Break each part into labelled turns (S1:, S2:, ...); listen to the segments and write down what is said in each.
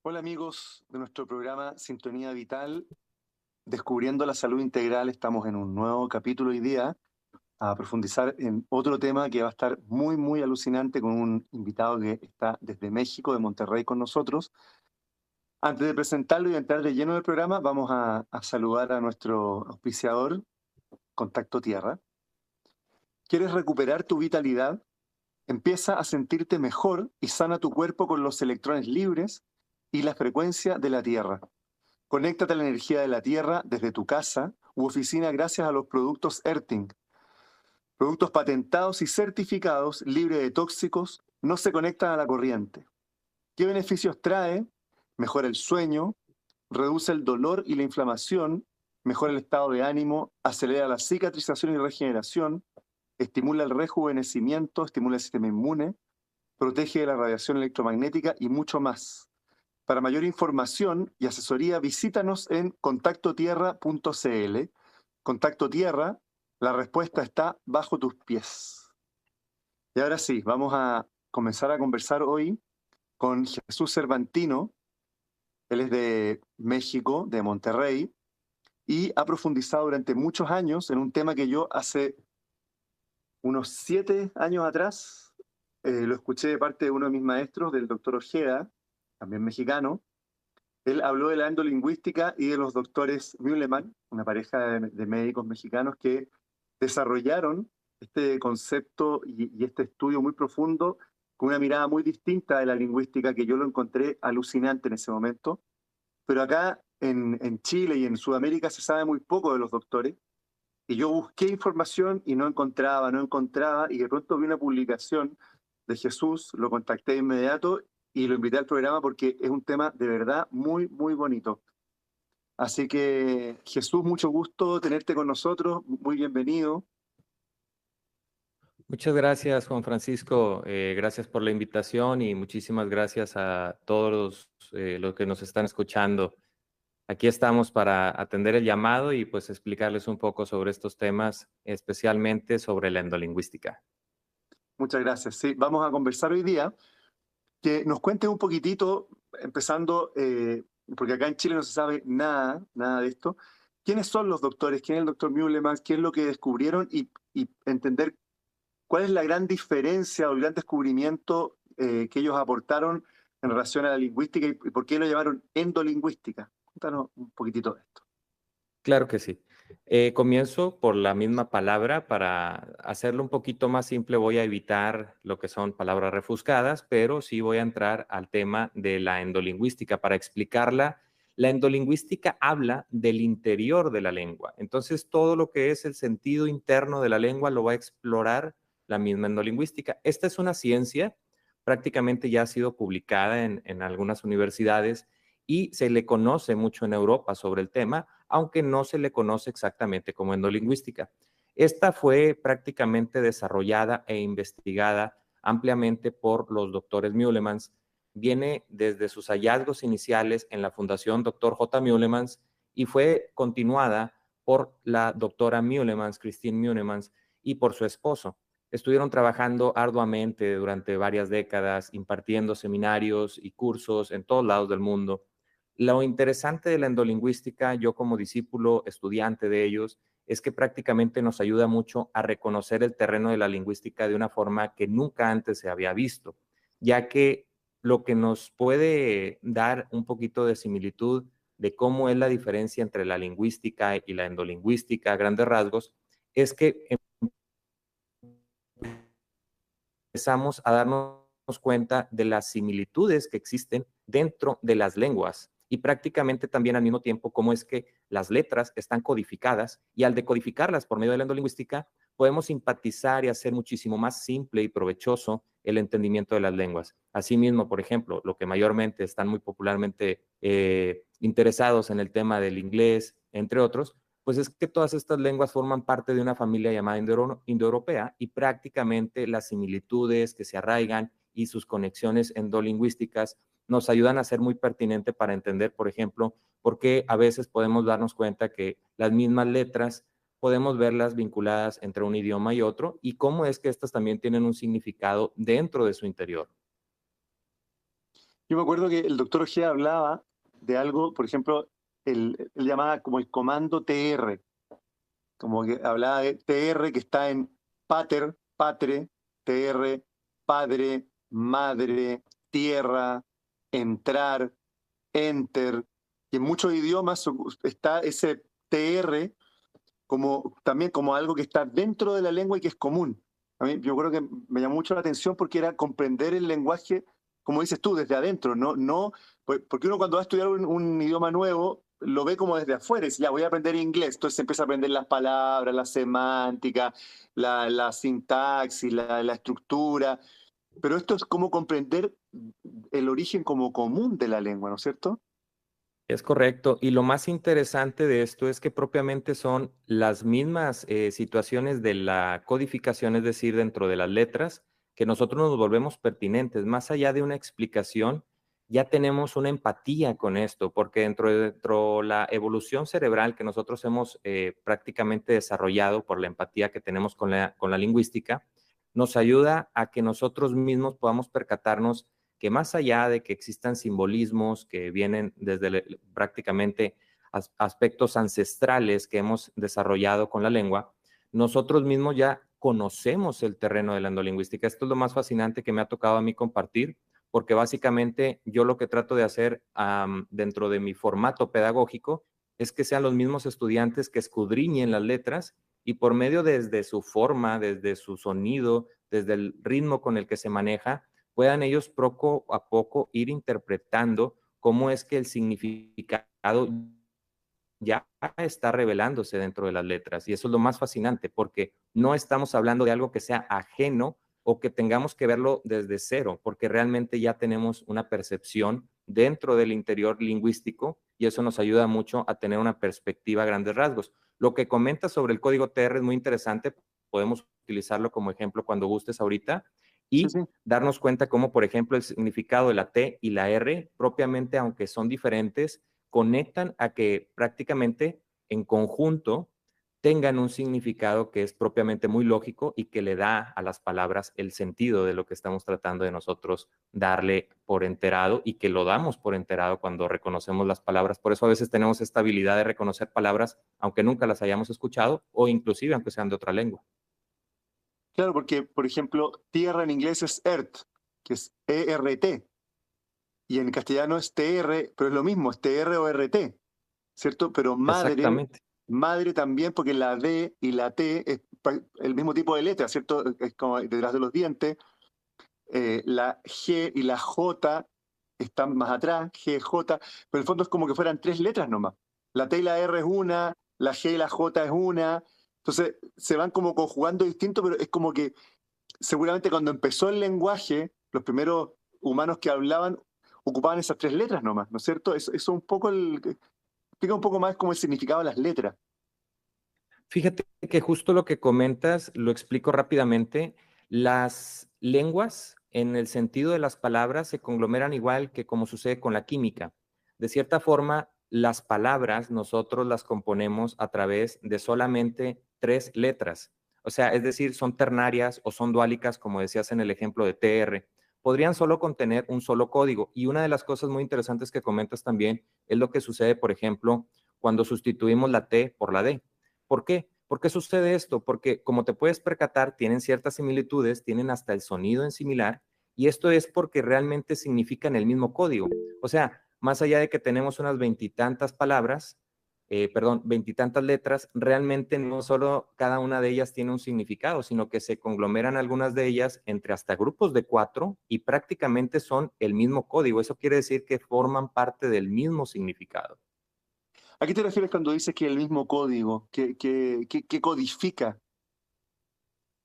S1: Hola amigos de nuestro programa Sintonía Vital, Descubriendo la Salud Integral. Estamos en un nuevo capítulo hoy día a profundizar en otro tema que va a estar muy alucinante con un invitado que está desde México, de Monterrey con nosotros. Antes de presentarlo y entrar de lleno del programa, vamos a saludar a nuestro auspiciador, Contacto Tierra. ¿Quieres recuperar tu vitalidad? Empieza a sentirte mejor y sana tu cuerpo con los electrones libres y la frecuencia de la Tierra. Conéctate a la energía de la Tierra desde tu casa u oficina gracias a los productos Erting. Productos patentados y certificados, libres de tóxicos, no se conectan a la corriente. ¿Qué beneficios trae? Mejora el sueño, reduce el dolor y la inflamación, mejora el estado de ánimo, acelera la cicatrización y regeneración, estimula el rejuvenecimiento, estimula el sistema inmune, protege de la radiación electromagnética y mucho más. Para mayor información y asesoría, visítanos en contactotierra.cl. Contacto Tierra, la respuesta está bajo tus pies. Y ahora sí, vamos a comenzar a conversar hoy con Jesús Cervantino. Él es de México, de Monterrey, y ha profundizado durante muchos años en un tema que yo hace unos 7 años atrás lo escuché de parte de uno de mis maestros, del doctor Ojeda, también mexicano. Él habló de la endolingüística y de los doctores Mühlemann, una pareja de médicos mexicanos que desarrollaron este concepto y este estudio muy profundo con una mirada muy distinta de la lingüística, que yo lo encontré alucinante en ese momento. Pero acá en Chile y en Sudamérica se sabe muy poco de los doctores, y yo busqué información y no encontraba, y de pronto vi una publicación de Jesús, lo contacté de inmediato y lo invité al programa porque es un tema de verdad muy bonito. Así que Jesús, mucho gusto tenerte con nosotros, muy bienvenido.
S2: Muchas gracias, Juan Francisco. Gracias por la invitación y muchísimas gracias a todos los que nos están escuchando. Aquí estamos para atender el llamado y pues explicarles un poco sobre estos temas, especialmente sobre la endolingüística.
S1: Muchas gracias. Sí, vamos a conversar hoy día, que nos cuentes un poquitito, empezando, porque acá en Chile no se sabe nada de esto. ¿Quiénes son los doctores? ¿Quién es el doctor Mühlemann? ¿Qué es lo que descubrieron? Y entender cuál es la gran diferencia o el gran descubrimiento que ellos aportaron en relación a la lingüística y por qué lo llamaron endolingüística. Cuéntanos un poquitito de esto.
S2: Claro que sí. Comienzo por la misma palabra. Para hacerlo un poquito más simple, voy a evitar lo que son palabras refuscadas, pero sí voy a entrar al tema de la endolingüística para explicarla. La endolingüística habla del interior de la lengua. Entonces, todo lo que es el sentido interno de la lengua lo va a explorar la misma endolingüística. Esta es una ciencia, prácticamente ya ha sido publicada en algunas universidades y se le conoce mucho en Europa sobre el tema, aunque no se le conoce exactamente como endolingüística. Esta fue prácticamente desarrollada e investigada ampliamente por los doctores Mühlemans. Viene desde sus hallazgos iniciales en la Fundación Dr. J. Mühlemans y fue continuada por la doctora Mühlemans, Christine Mühlemans, y por su esposo. Estuvieron trabajando arduamente durante varias décadas, impartiendo seminarios y cursos en todos lados del mundo. Lo interesante de la endolingüística, yo como discípulo, estudiante de ellos, es que prácticamente nos ayuda mucho a reconocer el terreno de la lingüística de una forma que nunca antes se había visto, ya que lo que nos puede dar un poquito de similitud de cómo es la diferencia entre la lingüística y la endolingüística a grandes rasgos, es que empezamos a darnos cuenta de las similitudes que existen dentro de las lenguas y prácticamente también al mismo tiempo cómo es que las letras están codificadas y al decodificarlas por medio de la endolingüística podemos simpatizar y hacer muchísimo más simple y provechoso el entendimiento de las lenguas. Asimismo, por ejemplo, lo que mayormente están muy popularmente interesados en el tema del inglés, entre otros, pues es que todas estas lenguas forman parte de una familia llamada indoeuropea y prácticamente las similitudes que se arraigan y sus conexiones endolingüísticas nos ayudan a ser muy pertinente para entender, por ejemplo, por qué a veces podemos darnos cuenta que las mismas letras podemos verlas vinculadas entre un idioma y otro y cómo es que estas también tienen un significado dentro de su interior.
S1: Yo me acuerdo que el doctor Ojeda hablaba de algo, por ejemplo, él llamaba como el comando TR, como que hablaba de TR que está en pater, patre, TR, padre, madre, tierra, entrar, enter, y en muchos idiomas está ese TR como, también como algo que está dentro de la lengua y que es común. A mí, yo creo que me llamó mucho la atención porque era comprender el lenguaje, como dices tú, desde adentro, porque uno cuando va a estudiar un idioma nuevo lo ve como desde afuera, y dice, ya voy a aprender inglés, entonces se empieza a aprender las palabras, la semántica, la sintaxis, la estructura, pero esto es como comprender el origen como común de la lengua, ¿no es cierto?
S2: Es correcto. Y lo más interesante de esto es que propiamente son las mismas situaciones de la codificación, es decir, dentro de las letras, que nosotros nos volvemos pertinentes. Más allá de una explicación, ya tenemos una empatía con esto, porque dentro la evolución cerebral que nosotros hemos prácticamente desarrollado por la empatía que tenemos con la lingüística, nos ayuda a que nosotros mismos podamos percatarnos que más allá de que existan simbolismos que vienen desde prácticamente aspectos ancestrales que hemos desarrollado con la lengua, nosotros mismos ya conocemos el terreno de la endolingüística. Esto es lo más fascinante que me ha tocado a mí compartir, porque básicamente yo lo que trato de hacer dentro de mi formato pedagógico es que sean los mismos estudiantes que escudriñen las letras y por medio desde su forma, desde su sonido, desde el ritmo con el que se maneja, puedan ellos poco a poco ir interpretando cómo es que el significado ya está revelándose dentro de las letras. Y eso es lo más fascinante, porque no estamos hablando de algo que sea ajeno o que tengamos que verlo desde cero, porque realmente ya tenemos una percepción dentro del interior lingüístico y eso nos ayuda mucho a tener una perspectiva a grandes rasgos. Lo que comentas sobre el código TR es muy interesante, podemos utilizarlo como ejemplo cuando gustes ahorita
S1: Sí,
S2: y
S1: sí.
S2: darnos cuenta cómo, por ejemplo, el significado de la T y la R, propiamente, aunque son diferentes, conectan a que prácticamente en conjunto tengan un significado que es propiamente muy lógico y que le da a las palabras el sentido de lo que estamos tratando de nosotros darle por enterado y que lo damos por enterado cuando reconocemos las palabras. Por eso a veces tenemos esta habilidad de reconocer palabras aunque nunca las hayamos escuchado o inclusive aunque sean de otra lengua.
S1: Claro, porque, por ejemplo, tierra en inglés es earth, que es ERT, y en castellano es TR, pero es lo mismo, es TR o RT, ¿cierto? Pero madre,
S2: Exactamente.
S1: madre también, porque la D y la T es el mismo tipo de letra, ¿cierto? Es como detrás de los dientes. La G y la J están más atrás, G, J, pero en el fondo es como que fueran tres letras nomás. La T y la R es una, la G y la J es una. Entonces se van como conjugando distinto, pero es como que seguramente cuando empezó el lenguaje, los primeros humanos que hablaban ocupaban esas tres letras nomás, ¿no es cierto? Eso un poco explica un poco más como el significado de las letras.
S2: Fíjate que justo lo que comentas, lo explico rápidamente. Las lenguas, en el sentido de las palabras, se conglomeran igual que como sucede con la química. De cierta forma, las palabras nosotros las componemos a través de solamente tres letras. O sea, es decir, son ternarias o son duálicas, como decías en el ejemplo de TR. Podrían solo contener un solo código. Y una de las cosas muy interesantes que comentas también es lo que sucede, por ejemplo, cuando sustituimos la T por la D. ¿Por qué? ¿Por qué sucede esto? Porque como te puedes percatar, tienen ciertas similitudes, tienen hasta el sonido en similar, y esto es porque realmente significan el mismo código. O sea, más allá de que tenemos unas veintitantas palabras, veintitantas letras, realmente no solo cada una de ellas tiene un significado, sino que se conglomeran algunas de ellas entre hasta grupos de 4 y prácticamente son el mismo código. Eso quiere decir que forman parte del mismo significado.
S1: ¿A qué te refieres cuando dices que el mismo código? ¿Qué codifica?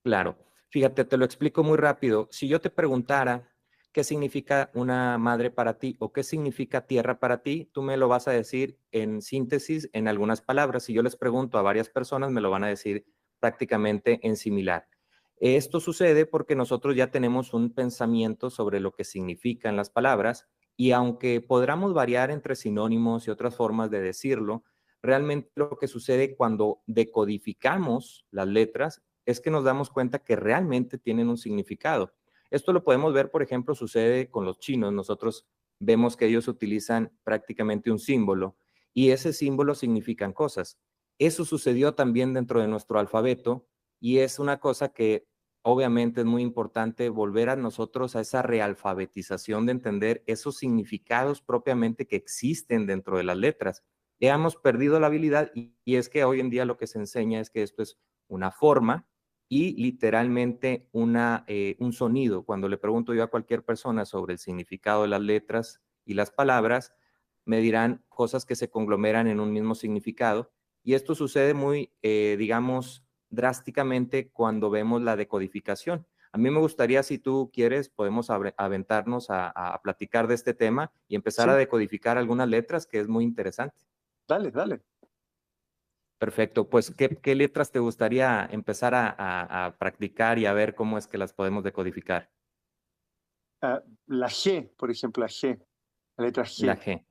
S2: Claro, fíjate, te lo explico muy rápido. Si yo te preguntara qué significa una madre para ti o qué significa tierra para ti, tú me lo vas a decir en síntesis en algunas palabras. Si yo les pregunto a varias personas, me lo van a decir prácticamente en similar. Esto sucede porque nosotros ya tenemos un pensamiento sobre lo que significan las palabras y aunque podamos variar entre sinónimos y otras formas de decirlo, realmente lo que sucede cuando decodificamos las letras es que nos damos cuenta que realmente tienen un significado. Esto lo podemos ver, por ejemplo, sucede con los chinos. Nosotros vemos que ellos utilizan prácticamente un símbolo y ese símbolo significan cosas. Eso sucedió también dentro de nuestro alfabeto y es una cosa que obviamente es muy importante volver a nosotros a esa realfabetización de entender esos significados propiamente que existen dentro de las letras. Ya hemos perdido la habilidad y es que hoy en día lo que se enseña es que esto es una forma y literalmente un sonido. Cuando le pregunto yo a cualquier persona sobre el significado de las letras y las palabras, me dirán cosas que se conglomeran en un mismo significado. Y esto sucede muy, digamos, drásticamente cuando vemos la decodificación. A mí me gustaría, si tú quieres, podemos aventarnos a platicar de este tema y empezar a
S1: Sí,
S2: decodificar algunas letras, que es muy interesante.
S1: dale, dale.
S2: Perfecto, pues ¿qué letras te gustaría empezar a practicar y a ver cómo es que las podemos decodificar?
S1: La G, por ejemplo, la letra
S2: La
S1: G.
S2: G,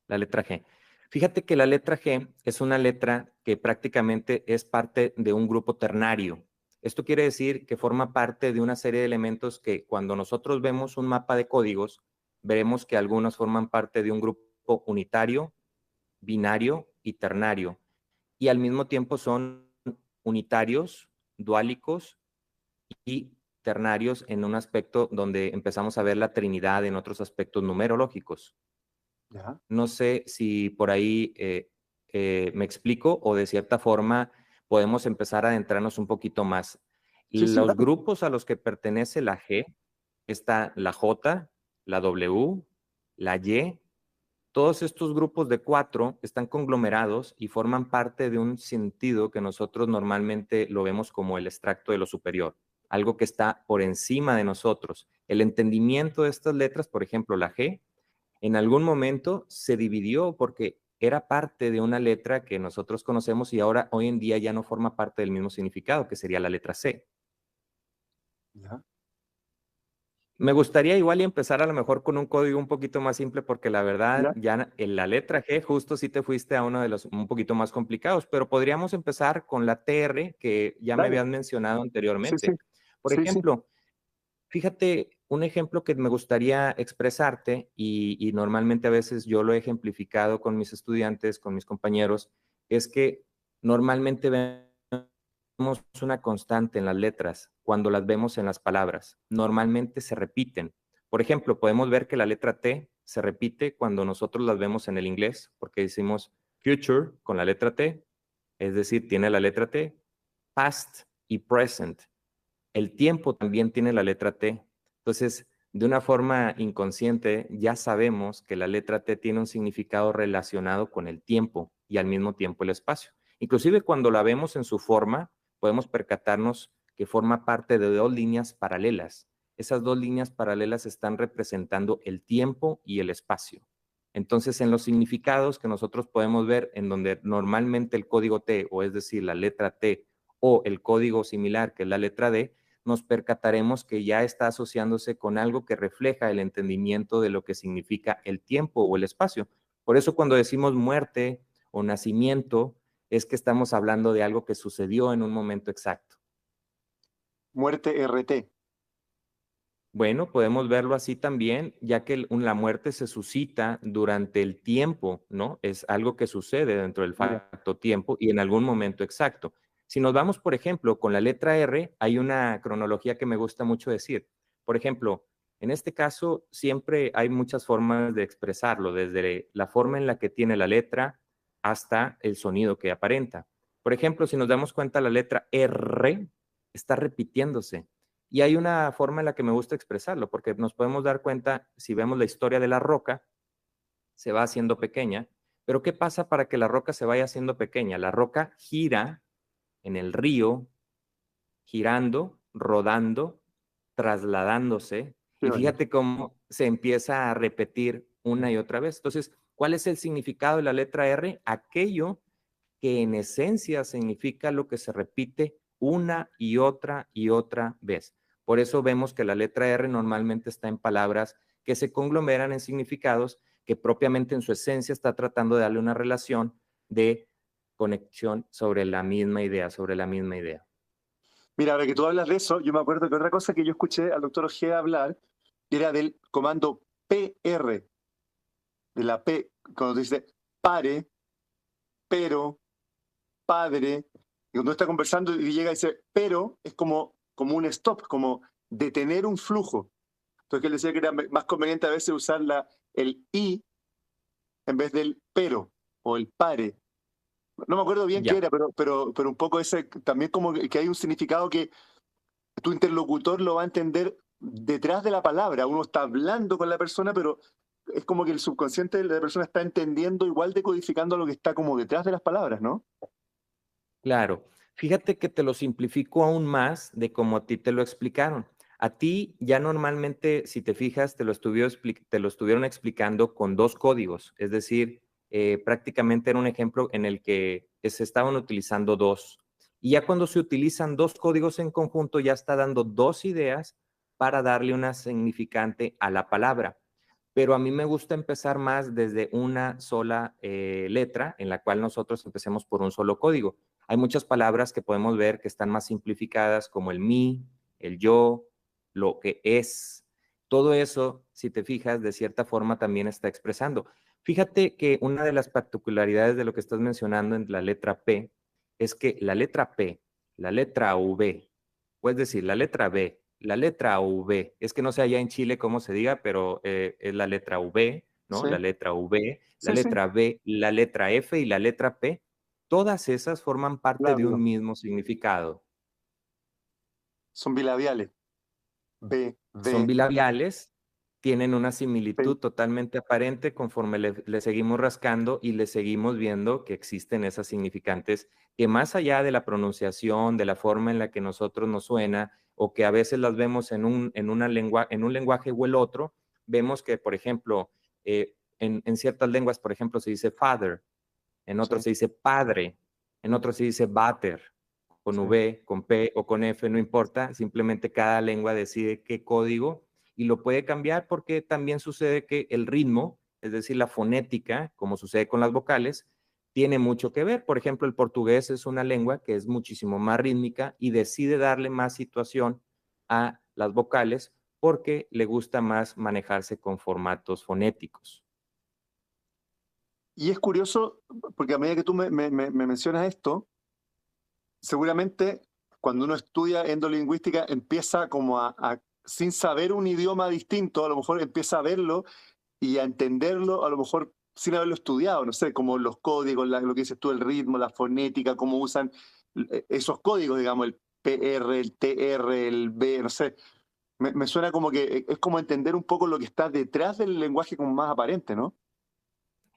S2: la letra G. Fíjate que la letra G es una letra que prácticamente es parte de un grupo ternario. Esto quiere decir que forma parte de una serie de elementos que cuando nosotros vemos un mapa de códigos, veremos que algunos forman parte de un grupo unitario, binario y ternario. Y al mismo tiempo son unitarios, duálicos y ternarios en un aspecto donde empezamos a ver la trinidad en otros aspectos numerológicos.
S1: ¿Ya?
S2: No sé si por ahí me explico o de cierta forma podemos empezar a adentrarnos un poquito más.
S1: Sí, sí,
S2: Los
S1: dale.
S2: grupos a los que pertenece la G, está la J, la W, la Y. Todos estos grupos de 4 están conglomerados y forman parte de un sentido que nosotros normalmente lo vemos como el extracto de lo superior, algo que está por encima de nosotros. El entendimiento de estas letras, por ejemplo, la G, en algún momento se dividió porque era parte de una letra que nosotros conocemos y ahora hoy en día ya no forma parte del mismo significado, que sería la letra C.
S1: ¿Ya?
S2: Me gustaría igual y empezar a lo mejor con un código un poquito más simple porque la verdad
S1: ¿Ya?
S2: ya en la letra G justo sí te fuiste a uno de los un poquito más complicados, pero podríamos empezar con la TR que ya me
S1: Dale.
S2: habían mencionado
S1: Sí, sí,
S2: anteriormente. Por
S1: sí, sí.
S2: ejemplo, fíjate, un ejemplo que me gustaría expresarte y normalmente a veces yo lo he ejemplificado con mis estudiantes, con mis compañeros, es que normalmente vemos una constante en las letras cuando las vemos en las palabras. Normalmente se repiten. Por ejemplo, podemos ver que la letra T se repite cuando nosotros las vemos en el inglés, porque decimos future con la letra T, es decir, tiene la letra T, past y present. El tiempo también tiene la letra T. Entonces, de una forma inconsciente, ya sabemos que la letra T tiene un significado relacionado con el tiempo y al mismo tiempo el espacio. Inclusive cuando la vemos en su forma, podemos percatarnos que forma parte de dos líneas paralelas. Esas dos líneas paralelas están representando el tiempo y el espacio. Entonces, en los significados que nosotros podemos ver en donde normalmente el código T, o es decir, la letra T, o el código similar, que es la letra D, nos percataremos que ya está asociándose con algo que refleja el entendimiento de lo que significa el tiempo o el espacio. Por eso cuando decimos muerte o nacimiento, es que estamos hablando de algo que sucedió en un momento exacto.
S1: Muerte RT.
S2: Bueno, podemos verlo así también, ya que la muerte se suscita durante el tiempo, ¿no? Es algo que sucede dentro del
S1: Ya.
S2: facto tiempo y en algún momento exacto. Si nos vamos, por ejemplo, con la letra R, hay una cronología que me gusta mucho decir. Por ejemplo, en este caso, siempre hay muchas formas de expresarlo, desde la forma en la que tiene la letra hasta el sonido que aparenta. Por ejemplo, si nos damos cuenta, la letra R está repitiéndose. Y hay una forma en la que me gusta expresarlo, porque nos podemos dar cuenta, si vemos la historia de la roca, se va haciendo pequeña, pero ¿qué pasa para que la roca se vaya haciendo pequeña? La roca gira en el río, girando, rodando, trasladándose,
S1: Qué
S2: y
S1: bonito.
S2: fíjate cómo se empieza a repetir una y otra vez. Entonces, ¿cuál es el significado de la letra R? Aquello que en esencia significa lo que se repite una y otra vez. Por eso vemos que la letra R normalmente está en palabras que se conglomeran en significados que propiamente en su esencia está tratando de darle una relación de conexión sobre la misma idea, sobre la misma idea.
S1: Mira, ahora que tú hablas de eso, yo me acuerdo que otra cosa que yo escuché al doctor Ojeda hablar era del comando PR, de la P, cuando dice pare, pero, padre, y cuando está conversando y llega y dice pero, es como un stop, como detener un flujo. Entonces él decía que era más conveniente a veces usar el y en vez del pero o el pare. No me acuerdo bien qué
S2: Ya.
S1: era, pero un poco ese, también como que hay un significado que tu interlocutor lo va a entender detrás de la palabra. Uno está hablando con la persona, pero es como que el subconsciente de la persona está entendiendo, igual decodificando lo que está como detrás de las palabras, ¿no?
S2: Claro, fíjate que te lo simplifico aún más de como a ti te lo explicaron. A ti ya normalmente, si te fijas, te lo estuvieron explicando con dos códigos, es decir, prácticamente era un ejemplo en el que se estaban utilizando dos. Y ya cuando se utilizan dos códigos en conjunto, ya está dando dos ideas para darle una significante a la palabra. Pero a mí me gusta empezar más desde una sola letra, en la cual nosotros empecemos por un solo código. Hay muchas palabras que podemos ver que están más simplificadas, como el mí, el yo, lo que es. Todo eso, si te fijas, de cierta forma también está expresando. Fíjate que una de las particularidades de lo que estás mencionando en la letra P es que la letra P, la letra V, puedes decir la letra B, la letra V, es que no sé allá en Chile cómo se diga, pero es la letra V, ¿no?
S1: Sí,
S2: La letra V, la
S1: sí, sí,
S2: letra B, la letra F y la letra P. Todas esas forman parte de un
S1: labio.
S2: mismo significado.
S1: Son bilabiales. B,
S2: Son
S1: D,
S2: bilabiales, tienen una
S1: P.
S2: similitud totalmente aparente conforme le seguimos rascando y le seguimos viendo que existen esas significantes que más allá de la pronunciación, de la forma en la que nosotros nos suena o que a veces las vemos en un lenguaje o el otro, vemos que, por ejemplo, en ciertas lenguas, por ejemplo, se dice father, en
S1: Sí,
S2: otros se dice padre, en otros se dice váter, con
S1: sí.
S2: V, con P o con F, no importa, simplemente cada lengua decide qué código y lo puede cambiar porque también sucede que el ritmo, es decir, la fonética, como sucede con las vocales, tiene mucho que ver. Por ejemplo, el portugués es una lengua que es muchísimo más rítmica y decide darle más situación a las vocales porque le gusta más manejarse con formatos fonéticos.
S1: Y es curioso, porque a medida que tú me mencionas esto, seguramente cuando uno estudia endolingüística empieza como sin saber un idioma distinto, a lo mejor empieza a verlo y a entenderlo, a lo mejor sin haberlo estudiado, no sé, como los códigos, lo que dices tú, el ritmo, la fonética, cómo usan esos códigos, digamos, el PR, el TR, el B, no sé. Me suena como que es como entender un poco lo que está detrás del lenguaje como más aparente, ¿no?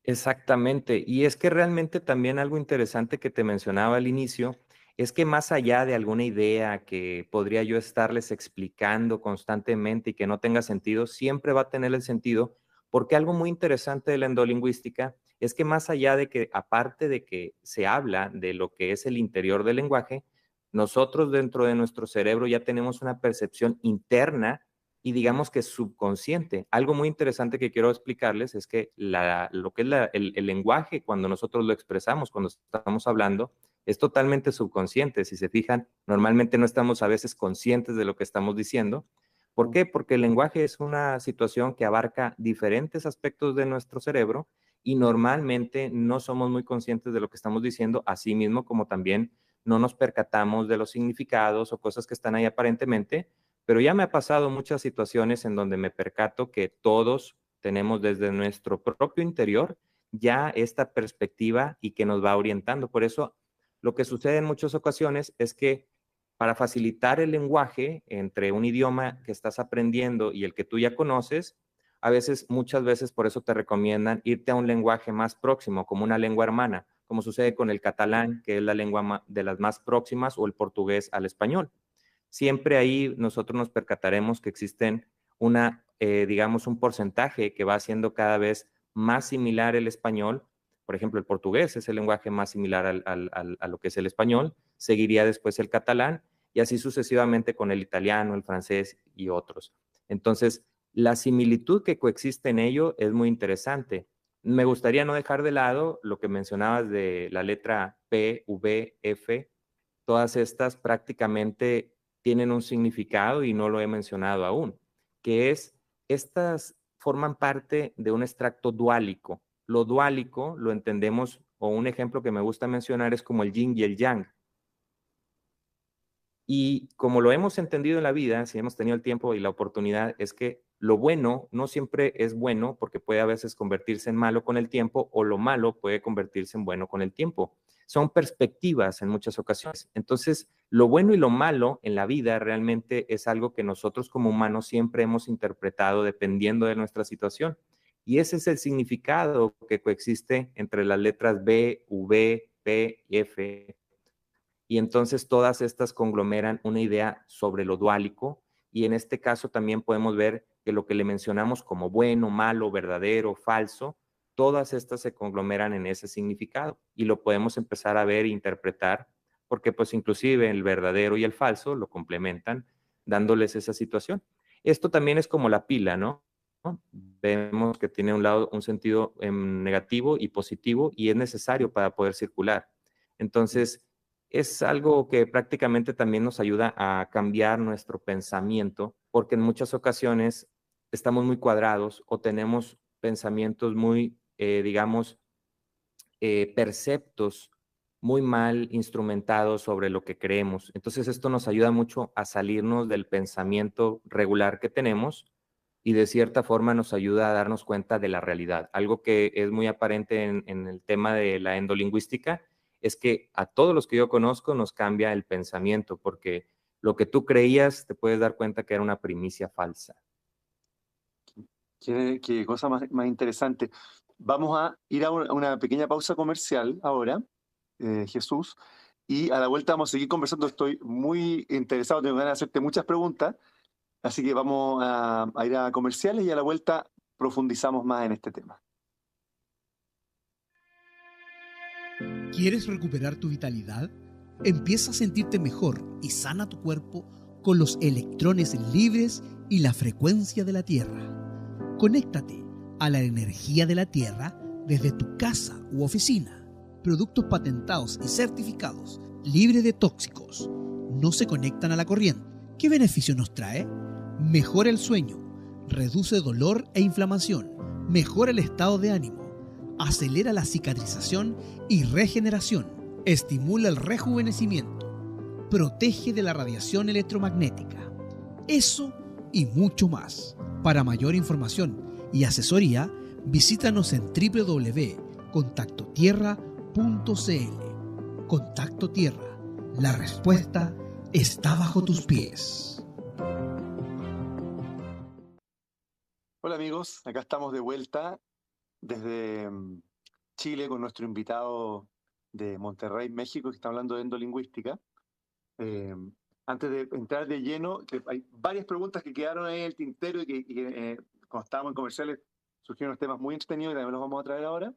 S2: Exactamente. Y es que realmente también algo interesante que te mencionaba al inicio es que más allá de alguna idea que podría yo estarles explicando constantemente y que no tenga sentido, siempre va a tener el sentido, porque algo muy interesante de la endolingüística es que más allá de que, aparte de que se habla de lo que es el interior del lenguaje, nosotros dentro de nuestro cerebro ya tenemos una percepción interna y digamos que subconsciente. Algo muy interesante que quiero explicarles es que lo que es el lenguaje, cuando nosotros lo expresamos, cuando estamos hablando, es totalmente subconsciente. Si se fijan, normalmente no estamos a veces conscientes de lo que estamos diciendo. ¿Por qué? Porque el lenguaje es una situación que abarca diferentes aspectos de nuestro cerebro y normalmente no somos muy conscientes de lo que estamos diciendo, así mismo como también no nos percatamos de los significados o cosas que están ahí aparentemente, pero ya me ha pasado muchas situaciones en donde me percato que todos tenemos desde nuestro propio interior ya esta perspectiva y que nos va orientando. Por eso, lo que sucede en muchas ocasiones es que para facilitar el lenguaje entre un idioma que estás aprendiendo y el que tú ya conoces, a veces, muchas veces, por eso te recomiendan irte a un lenguaje más próximo, como una lengua hermana, como sucede con el catalán, que es la lengua de las más próximas, o el portugués al español. Siempre ahí nosotros nos percataremos que existen digamos, un porcentaje que va haciendo cada vez más similar el español. Por ejemplo, el portugués es el lenguaje más similar a lo que es el español, seguiría después el catalán y así sucesivamente con el italiano, el francés y otros. Entonces, la similitud que coexiste en ello es muy interesante. Me gustaría no dejar de lado lo que mencionabas de la letra P, V, F. Todas estas prácticamente tienen un significado y no lo he mencionado aún, que es estas forman parte de un extracto duálico. Lo duálico lo entendemos, o un ejemplo que me gusta mencionar es como el yin y el yang. Y como lo hemos entendido en la vida, si hemos tenido el tiempo y la oportunidad, es que lo bueno no siempre es bueno porque puede a veces convertirse en malo con el tiempo, o lo malo puede convertirse en bueno con el tiempo. Son perspectivas en muchas ocasiones. Entonces, lo bueno y lo malo en la vida realmente es algo que nosotros como humanos siempre hemos interpretado dependiendo de nuestra situación. Y ese es el significado que coexiste entre las letras B, V, P y F, y entonces todas estas conglomeran una idea sobre lo duálico, y en este caso también podemos ver que lo que le mencionamos como bueno, malo, verdadero, falso, todas estas se conglomeran en ese significado y lo podemos empezar a ver e interpretar, porque pues inclusive el verdadero y el falso lo complementan dándoles esa situación. Esto también es como la pila, ¿no? Vemos que tiene un lado, un sentido negativo y positivo, y es necesario para poder circular. Entonces, es algo que prácticamente también nos ayuda a cambiar nuestro pensamiento, porque en muchas ocasiones estamos muy cuadrados o tenemos pensamientos muy, digamos, perceptos, muy mal instrumentados sobre lo que creemos. Entonces esto nos ayuda mucho a salirnos del pensamiento regular que tenemos, y de cierta forma nos ayuda a darnos cuenta de la realidad. Algo que es muy aparente en el tema de la endolingüística es que a todos los que yo conozco nos cambia el pensamiento, porque lo que tú creías te puedes dar cuenta que era una primicia falsa.
S1: Qué cosa más interesante. Vamos a ir a una pequeña pausa comercial ahora, Jesús, y a la vuelta vamos a seguir conversando. Estoy muy interesado, tengo ganas de hacerte muchas preguntas, así que vamos a ir a comerciales y a la vuelta profundizamos más en este tema.
S3: ¿Quieres recuperar tu vitalidad? Empieza a sentirte mejor y sana tu cuerpo con los electrones libres y la frecuencia de la Tierra. Conéctate a la energía de la Tierra desde tu casa u oficina. Productos patentados y certificados, libres de tóxicos, no se conectan a la corriente. ¿Qué beneficio nos trae? Mejora el sueño, reduce dolor e inflamación, mejora el estado de ánimo, acelera la cicatrización y regeneración, estimula el rejuvenecimiento, protege de la radiación electromagnética. Eso y mucho más. Para mayor información y asesoría, visítanos en www.contactotierra.cl. Contacto Tierra, la respuesta está bajo tus pies.
S1: Hola amigos, acá estamos de vuelta desde Chile con nuestro invitado de Monterrey, México, que está hablando de endolingüística. Antes de entrar de lleno, que hay varias preguntas que quedaron ahí en el tintero y que cuando estábamos en comerciales surgieron unos temas muy entretenidos y también los vamos a traer ahora.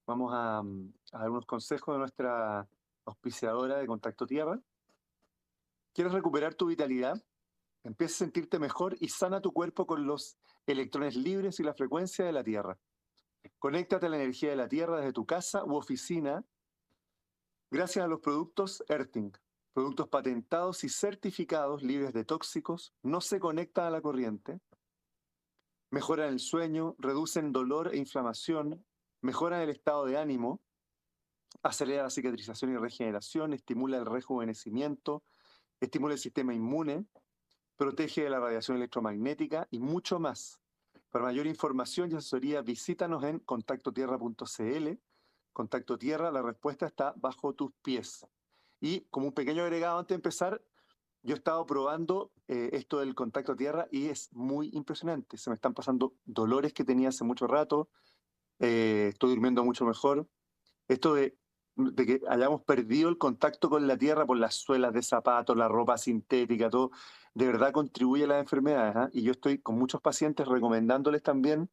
S1: Vamos a dar unos consejos de nuestra auspiciadora de Contacto Tierra. ¿Quieres recuperar tu vitalidad? Empieza a sentirte mejor y sana tu cuerpo con los electrones libres y la frecuencia de la Tierra. Conéctate a la energía de la Tierra desde tu casa u oficina gracias a los productos Earthing. Productos patentados y certificados libres de tóxicos, no se conectan a la corriente, mejoran el sueño, reducen dolor e inflamación, mejoran el estado de ánimo, acelera la cicatrización y regeneración, estimula el rejuvenecimiento, estimula el sistema inmune, protege de la radiación electromagnética y mucho más. Para mayor información y asesoría, visítanos en contactotierra.cl. Contacto Tierra, la respuesta está bajo tus pies. Y como un pequeño agregado antes de empezar, yo he estado probando esto del Contacto Tierra y es muy impresionante. Se me están pasando dolores que tenía hace mucho rato, estoy durmiendo mucho mejor. Esto de que hayamos perdido el contacto con la tierra por las suelas de zapatos, la ropa sintética, todo, de verdad contribuye a las enfermedades, ¿eh? Y yo estoy con muchos pacientes recomendándoles también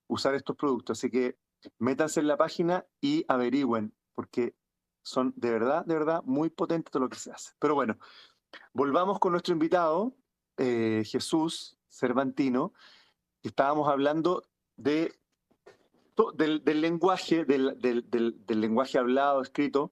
S1: usar estos productos. Así que métanse en la página y averigüen, porque son de verdad, muy potentes todo lo que se hace. Pero bueno, volvamos con nuestro invitado, Jesús Cervantino, que estábamos hablando del lenguaje, del lenguaje hablado, escrito.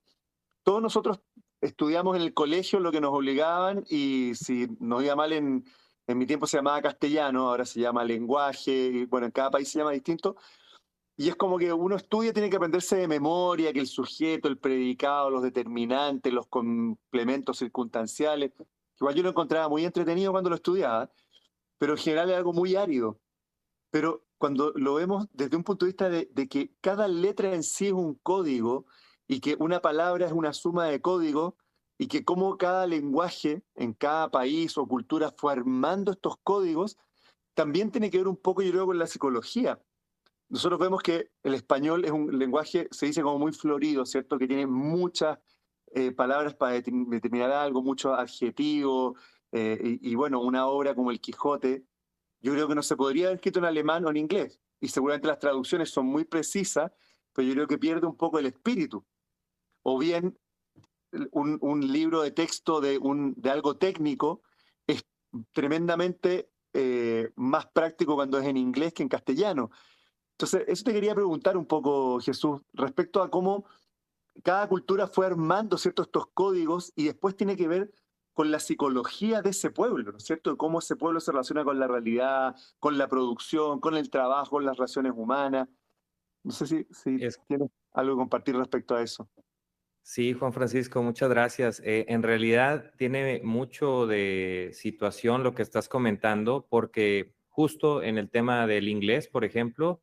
S1: Todos nosotros estudiamos en el colegio lo que nos obligaban y si nos iba mal en En mi tiempo se llamaba castellano, ahora se llama lenguaje, y bueno, en cada país se llama distinto. Y es como que uno estudia, tiene que aprenderse de memoria, que el sujeto, el predicado, los determinantes, los complementos circunstanciales. Igual yo lo encontraba muy entretenido cuando lo estudiaba, pero en general es algo muy árido. Pero cuando lo vemos desde un punto de vista de que cada letra en sí es un código y que una palabra es una suma de códigos y que cómo cada lenguaje en cada país o cultura fue armando estos códigos, también tiene que ver un poco, yo creo, con la psicología. Nosotros vemos que el español es un lenguaje, se dice como muy florido, ¿cierto? Que tiene muchas palabras para determinar algo, muchos adjetivos, y bueno, una obra como El Quijote, yo creo que no se podría haber escrito en alemán o en inglés, y seguramente las traducciones son muy precisas, pero yo creo que pierde un poco el espíritu. O bien un libro de texto de algo técnico es tremendamente más práctico cuando es en inglés que en castellano. Entonces, eso te quería preguntar un poco, Jesús, respecto a cómo cada cultura fue armando, ¿cierto?, estos códigos y después tiene que ver con la psicología de ese pueblo, ¿no es cierto?, de cómo ese pueblo se relaciona con la realidad, con la producción, con el trabajo, con las relaciones humanas. No sé si
S2: Es,
S1: tienes algo que compartir respecto a eso.
S2: sí, Juan Francisco, muchas gracias. En realidad tiene mucho de situación lo que estás comentando, porque justo en el tema del inglés, por ejemplo,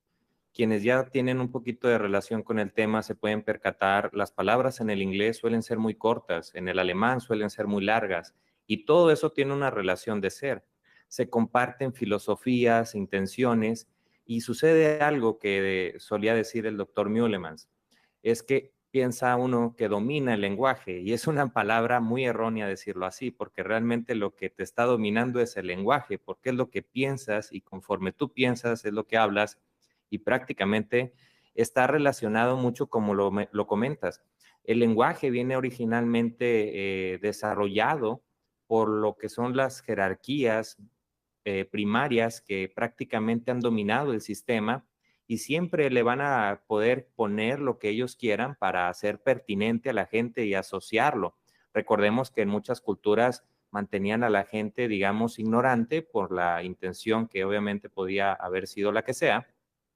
S2: quienes ya tienen un poquito de relación con el tema se pueden percatar, las palabras en el inglés suelen ser muy cortas, en el alemán suelen ser muy largas, y todo eso tiene una relación de ser. Se comparten filosofías, intenciones, y sucede algo que solía decir el doctor Mühlemans, es que piensa uno que domina el lenguaje, y es una palabra muy errónea decirlo así, porque realmente lo que te está dominando es el lenguaje, porque es lo que piensas, y conforme tú piensas es lo que hablas, y prácticamente está relacionado mucho como lo comentas. El lenguaje viene originalmente desarrollado por lo que son las jerarquías primarias que prácticamente han dominado el sistema y siempre le van a poder poner lo que ellos quieran para hacer pertinente a la gente y asociarlo. Recordemos que en muchas culturas mantenían a la gente, digamos, ignorante por la intención que obviamente podía haber sido la que sea.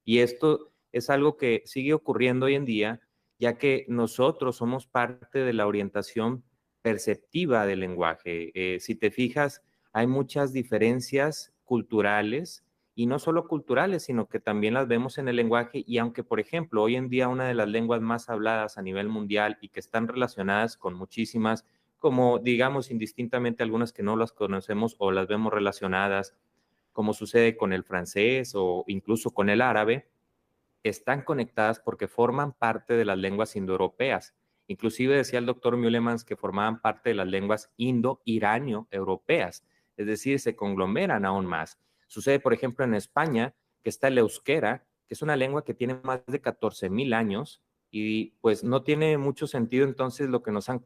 S2: Y esto es algo que sigue ocurriendo hoy en día, ya que nosotros somos parte de la orientación perceptiva del lenguaje. Si te fijas, hay muchas diferencias culturales y no solo culturales, sino que también las vemos en el lenguaje. Y aunque, por ejemplo, hoy en día una de las lenguas más habladas a nivel mundial y que están relacionadas con muchísimas, como digamos indistintamente algunas que no las conocemos o las vemos relacionadas, como sucede con el francés o incluso con el árabe, están conectadas porque forman parte de las lenguas indoeuropeas. Inclusive decía el doctor Mühlemans que formaban parte de las lenguas indo-iranio-europeas, es decir, se conglomeran aún más. Sucede, por ejemplo, en España, que está el euskera, que es una lengua que tiene más de 14,000 años y pues no tiene mucho sentido entonces lo que nos han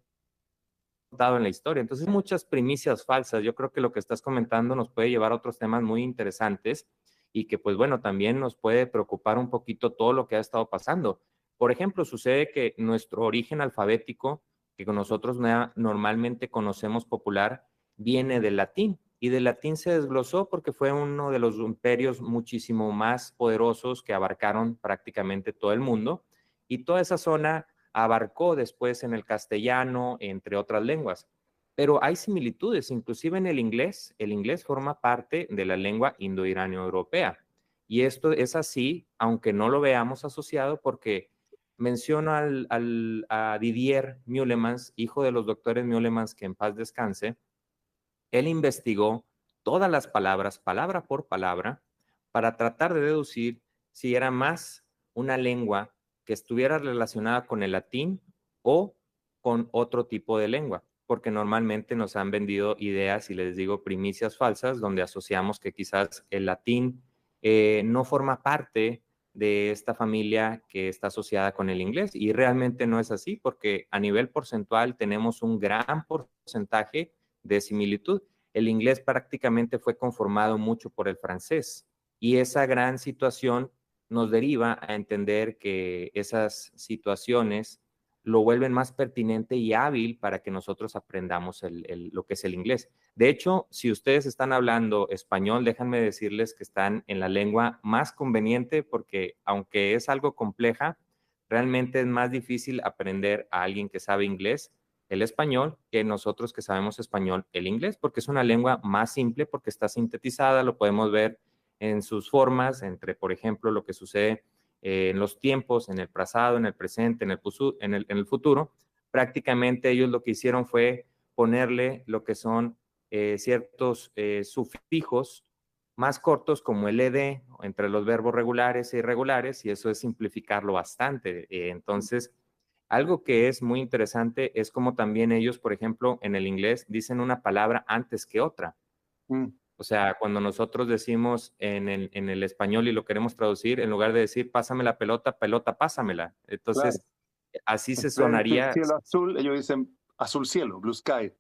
S2: contado en la historia. Entonces, muchas primicias falsas. Yo creo que lo que estás comentando nos puede llevar a otros temas muy interesantes y que, pues bueno, también nos puede preocupar un poquito todo lo que ha estado pasando. Por ejemplo, sucede que nuestro origen alfabético, que nosotros normalmente conocemos popular, viene del latín. Y del latín se desglosó porque fue uno de los imperios muchísimo más poderosos que abarcaron prácticamente todo el mundo. Y toda esa zona abarcó después en el castellano, entre otras lenguas. Pero hay similitudes, inclusive en el inglés forma parte de la lengua indo-iranio-europea. Y esto es así, aunque no lo veamos asociado, porque menciono a Didier Mühlemans, hijo de los doctores Mühlemans, que en paz descanse. Él investigó todas las palabras, palabra por palabra, para tratar de deducir si era más una lengua que estuviera relacionada con el latín o con otro tipo de lengua, porque normalmente nos han vendido ideas, y les digo primicias falsas, donde asociamos que quizás el latín no forma parte de esta familia que está asociada con el inglés, y realmente no es así, porque a nivel porcentual tenemos un gran porcentaje de similitud. El inglés prácticamente fue conformado mucho por el francés, y esa gran situación nos deriva a entender que esas situaciones lo vuelven más pertinente y hábil para que nosotros aprendamos lo que es el inglés. De hecho, si ustedes están hablando español, déjenme decirles que están en la lengua más conveniente porque aunque es algo compleja, realmente es más difícil aprender a alguien que sabe inglés el español que nosotros que sabemos español el inglés, porque es una lengua más simple, porque está sintetizada, lo podemos ver en sus formas, entre, por ejemplo, lo que sucede en los tiempos, en el pasado, en el presente, en el futuro. Prácticamente ellos lo que hicieron fue ponerle lo que son ciertos sufijos más cortos como el ed entre los verbos regulares e irregulares, y eso es simplificarlo bastante. Entonces, algo que es muy interesante es como también ellos, por ejemplo, en el inglés dicen una palabra antes que otra. O sea, cuando nosotros decimos en el español y lo queremos traducir, en lugar de decir pásame la pelota, pelota, pásamela.
S1: Claro.
S2: Entonces, así se
S1: En vez de decir
S2: sonaría.
S1: cielo azul, ellos dicen azul cielo, blue sky.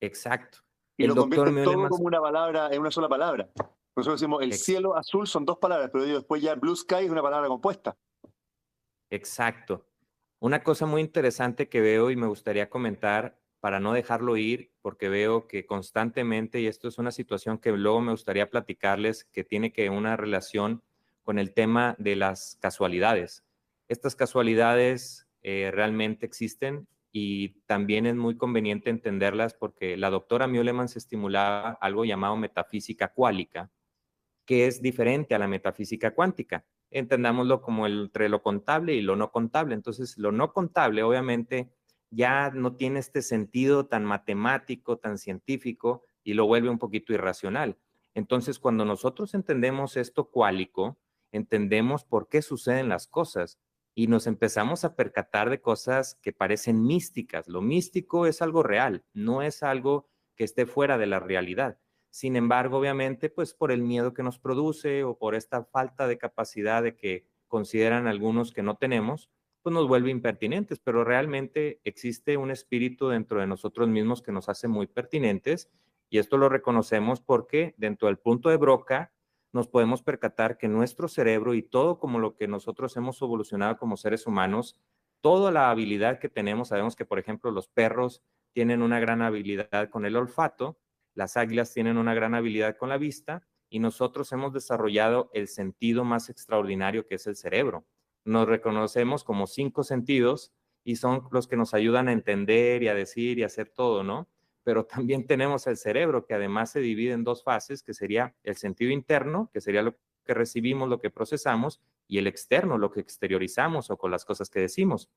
S2: Exacto.
S1: Y
S2: El
S1: lo
S2: doctor
S1: convierten todo
S2: Mühlemann,
S1: como una palabra, en una sola palabra. Nosotros decimos el cielo azul son dos palabras, pero ellos después ya blue sky es una palabra compuesta.
S2: exacto. Una cosa muy interesante que veo y me gustaría comentar para no dejarlo ir, porque veo que constantemente, y esto es una situación que luego me gustaría platicarles, que tiene que una relación con el tema de las casualidades. Estas casualidades realmente existen y también es muy conveniente entenderlas porque la doctora Mühlemann se estimulaba algo llamado metafísica cuálica, que es diferente a la metafísica cuántica. Entendámoslo como entre lo contable y lo no contable. Entonces, lo no contable, obviamente, ya no tiene este sentido tan matemático, tan científico, y lo vuelve un poquito irracional. Entonces, cuando nosotros entendemos esto cuálico, entendemos por qué suceden las cosas y nos empezamos a percatar de cosas que parecen místicas. Lo místico es algo real, no es algo que esté fuera de la realidad. Sin embargo, obviamente, pues por el miedo que nos produce o por esta falta de capacidad de que consideran algunos que no tenemos, pues nos vuelve impertinentes, pero realmente existe un espíritu dentro de nosotros mismos que nos hace muy pertinentes y esto lo reconocemos porque dentro del punto de Broca nos podemos percatar que nuestro cerebro y todo como lo que nosotros hemos evolucionado como seres humanos, toda la habilidad que tenemos, sabemos que por ejemplo los perros tienen una gran habilidad con el olfato, las águilas tienen una gran habilidad con la vista y nosotros hemos desarrollado el sentido más extraordinario que es el cerebro. Nos reconocemos como 5 sentidos y son los que nos ayudan a entender y a decir y a hacer todo, ¿no? Pero también tenemos el cerebro que además se divide en 2 fases, que sería el sentido interno, que sería lo que recibimos, lo que procesamos, y el externo, lo que exteriorizamos o con las cosas que decimos.